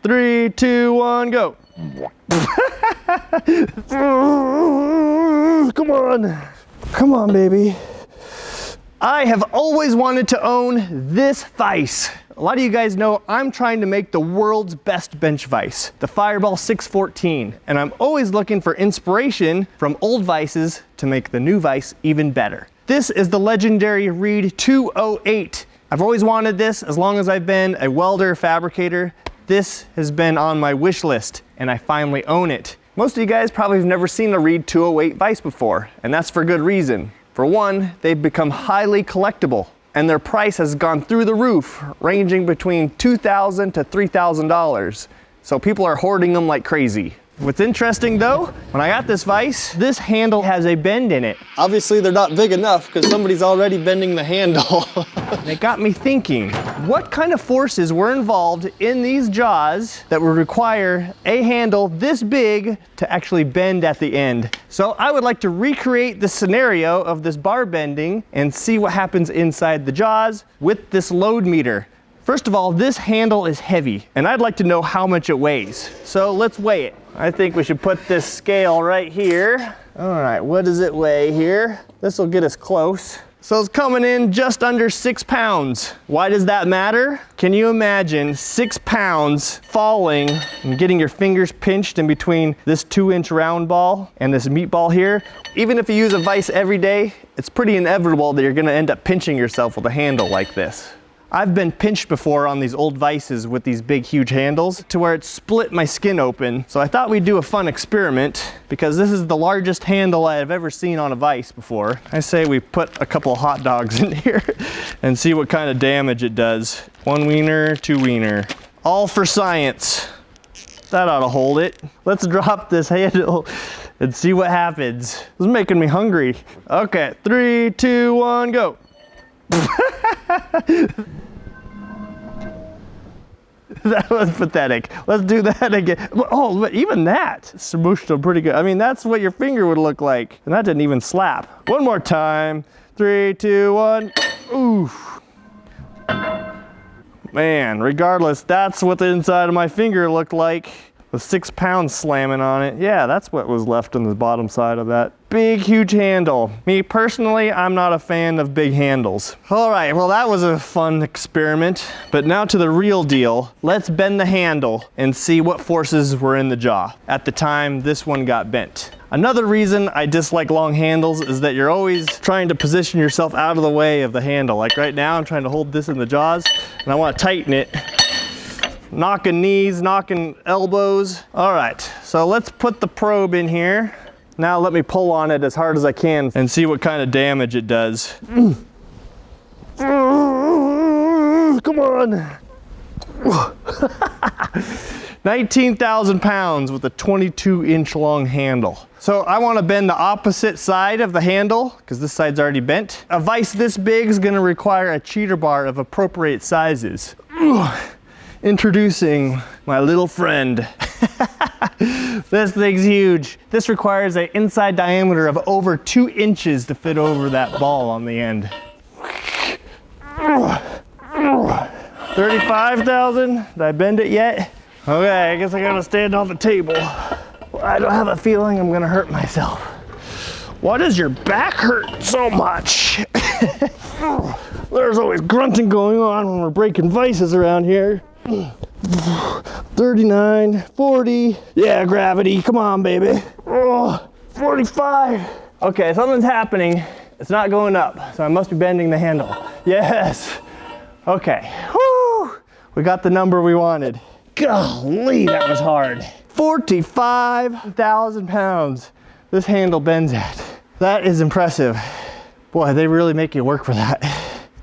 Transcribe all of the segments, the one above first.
3, 2, 1, go. Come on. Come on, baby. I have always wanted to own this vise. A lot of you guys know I'm trying to make the world's best bench vise, the Fireball 614. And I'm always looking for inspiration from old vices to make the new vise even better. This is the legendary Reed 208. I've always wanted this as long as I've been a welder fabricator. This has been on my wish list and I finally own it. Most of you guys probably have never seen a Reed 208 vise before, and that's for good reason. For one, they've become highly collectible and their price has gone through the roof, ranging between $2,000 to $3,000. So people are hoarding them like crazy. What's interesting though, when I got this vise, this handle has a bend in it. Obviously they're not big enough because somebody's already bending the handle. It got me thinking, what kind of forces were involved in these jaws that would require a handle this big to actually bend at the end? So I would like to recreate the scenario of this bar bending and see what happens inside the jaws with this load meter. First of all, this handle is heavy and I'd like to know how much it weighs. So let's weigh it. I think we should put this scale right here. All right, what does it weigh here? This will get us close. So it's coming in just under 6 pounds. Why does that matter? Can you imagine 6 pounds falling and getting your fingers pinched in between this 2-inch round ball and this meatball here? Even if you use a vise every day, it's pretty inevitable that you're gonna end up pinching yourself with a handle like this. I've been pinched before on these old vices with these big, huge handles to where it split my skin open. So I thought we'd do a fun experiment because this is the largest handle I have ever seen on a vise before. I say we put a couple of hot dogs in here and see what kind of damage it does. 1 wiener, 2 wiener. All for science. That ought to hold it. Let's drop this handle and see what happens. This is making me hungry. Okay, 3, 2, 1, go. That was pathetic. Let's do that again. Oh, but even that smooshed them pretty good. I mean, that's what your finger would look like. And that didn't even slap. One more time. 3, 2, 1. Oof. Man, regardless, that's what the inside of my finger looked like. With 6 pounds slamming on it. Yeah, that's what was left on the bottom side of that big, huge handle. Me personally, I'm not a fan of big handles. All right, well, that was a fun experiment, but now to the real deal. Let's bend the handle and see what forces were in the jaw. At the time, this one got bent. Another reason I dislike long handles is that you're always trying to position yourself out of the way of the handle. Like right now, I'm trying to hold this in the jaws and I want to tighten it. Knocking knees, knocking elbows. All right, so let's put the probe in here. Now let me pull on it as hard as I can and see what kind of damage it does. Come on. 19,000 pounds with a 22-inch long handle. So I want to bend the opposite side of the handle because this side's already bent. A vise this big is going to require a cheater bar of appropriate sizes. Introducing my little friend. This thing's huge. This requires an inside diameter of over 2 inches to fit over that ball on the end. 35,000, did I bend it yet? Okay, I guess I gotta stand on the table. I don't have a feeling I'm gonna hurt myself. Why does your back hurt so much? There's always grunting going on when we're breaking vices around here. 39, 40. Yeah, gravity, come on, baby. Oh, 45. Okay, something's happening. It's not going up, so I must be bending the handle. Yes. Okay, whoo. We got the number we wanted. Golly, that was hard. 45,000 pounds. This handle bends at. That is impressive. Boy, they really make you work for that.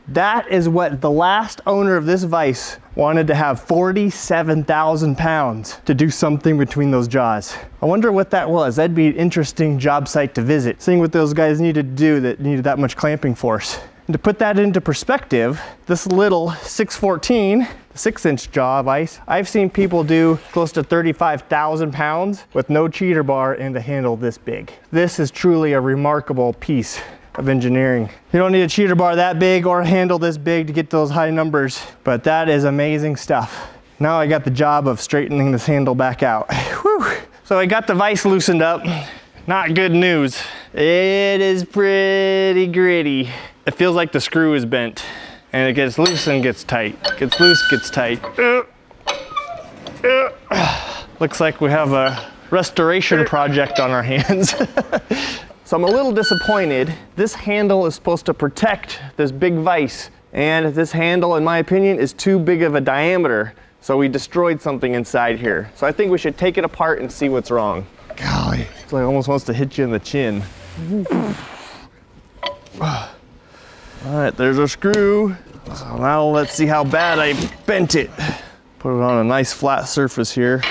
That is what the last owner of this vise wanted to have 47,000 pounds to do something between those jaws. I wonder what that was. That'd be an interesting job site to visit, seeing what those guys needed to do that needed that much clamping force. And to put that into perspective, this little 614, 6-inch jaw vise, I've seen people do close to 35,000 pounds with no cheater bar and a handle this big. This is truly a remarkable piece of engineering. You don't need a cheater bar that big or a handle this big to get those high numbers, but that is amazing stuff. Now I got the job of straightening this handle back out. Whew. So I got the vise loosened up. Not good news. It is pretty gritty. It feels like the screw is bent, and it gets loose and gets tight. Gets loose, gets tight. Looks like we have a restoration project on our hands. So I'm a little disappointed. This handle is supposed to protect this big vise, and this handle, in my opinion, is too big of a diameter. So we destroyed something inside here. So I think we should take it apart and see what's wrong. Golly, it's like almost wants to hit you in the chin. All right, there's our screw. So now let's see how bad I bent it. Put it on a nice flat surface here.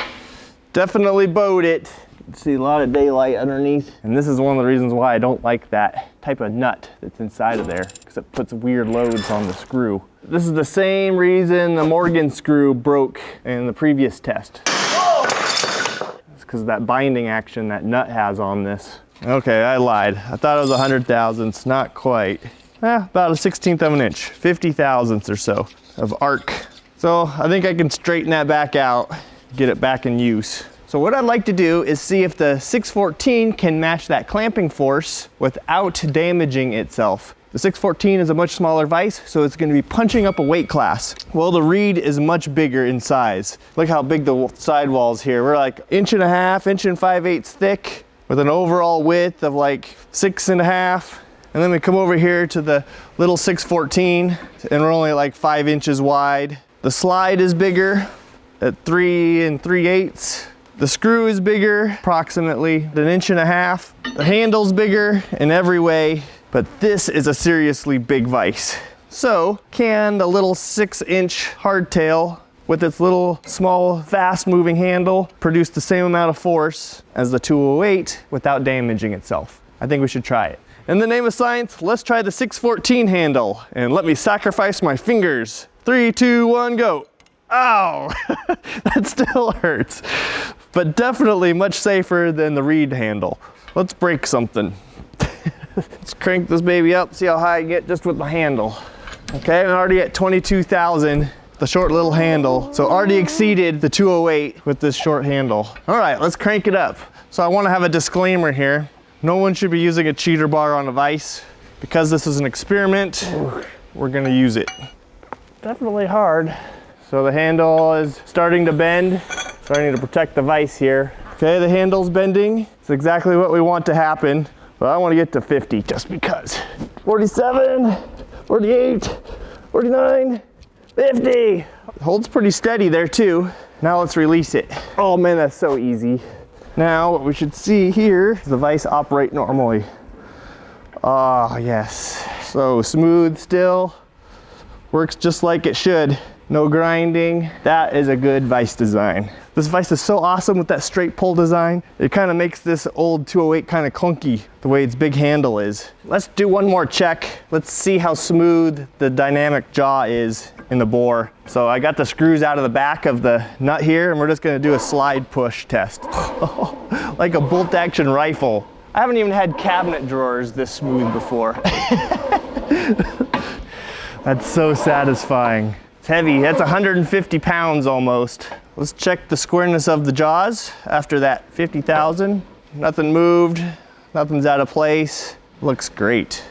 Definitely bowed it. You can see a lot of daylight underneath. And this is one of the reasons why I don't like that type of nut that's inside of there, because it puts weird loads on the screw. This is the same reason the Morgan screw broke in the previous test. It's because of that binding action that nut has on this. Okay, I lied. I thought it was 100 thousandths, not quite. About a 16th of an inch, 50 thousandths or so of arc. So I think I can straighten that back out, get it back in use. So what I'd like to do is see if the 614 can match that clamping force without damaging itself. The 614 is a much smaller vise, so it's going to be punching up a weight class. Well, the reed is much bigger in size. Look how big the sidewalls here. We're like 1.5 inches, 1 5/8 thick with an overall width of like 6.5. And then we come over here to the little 614 and we're only like 5 inches wide. The slide is bigger at 3 3/8. The screw is bigger, approximately 1.5 inches. The handle's bigger in every way, but this is a seriously big vise. So can the little 6-inch hardtail with its little small fast moving handle produce the same amount of force as the 208 without damaging itself? I think we should try it. In the name of science, let's try the 614 handle, and let me sacrifice my fingers. 3, 2, 1, go. Ow, that still hurts, but definitely much safer than the reed handle. Let's break something. Let's crank this baby up, see how high I get just with my handle. Okay, I'm already at 22,000, the short little handle. So already exceeded the 208 with this short handle. All right, let's crank it up. So I wanna have a disclaimer here. No one should be using a cheater bar on a vise. Because this is an experiment, we're gonna use it. Definitely hard. So the handle is starting to bend, starting to protect the vise here. Okay, the handle's bending. It's exactly what we want to happen, but I want to get to 50 just because. 47, 48, 49, 50. It holds pretty steady there too. Now let's release it. Oh man, that's so easy. Now what we should see here is the vise operate normally. Ah, yes. So smooth still. Works just like it should. No grinding. That is a good vise design. This vise is so awesome with that straight pull design. It kind of makes this old 208 kind of clunky the way its big handle is. Let's do one more check. Let's see how smooth the dynamic jaw is in the bore. So I got the screws out of the back of the nut here, and we're just gonna do a slide push test. Like a bolt action rifle. I haven't even had cabinet drawers this smooth before. That's so satisfying. It's heavy, that's 150 pounds almost. Let's check the squareness of the jaws after that 50,000. Nothing moved, nothing's out of place. Looks great.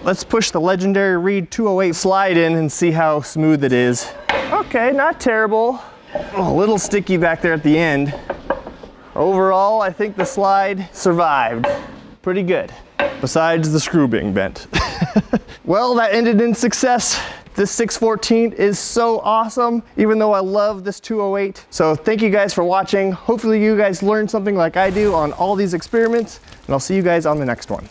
Let's push the legendary Reed 208 slide in and see how smooth it is. Okay, not terrible. Oh, a little sticky back there at the end. Overall, I think the slide survived. Pretty good, besides the screw being bent. Well, that ended in success. This 614 is so awesome, even though I love this 208. So thank you guys for watching. Hopefully you guys learned something like I do on all these experiments, and I'll see you guys on the next one.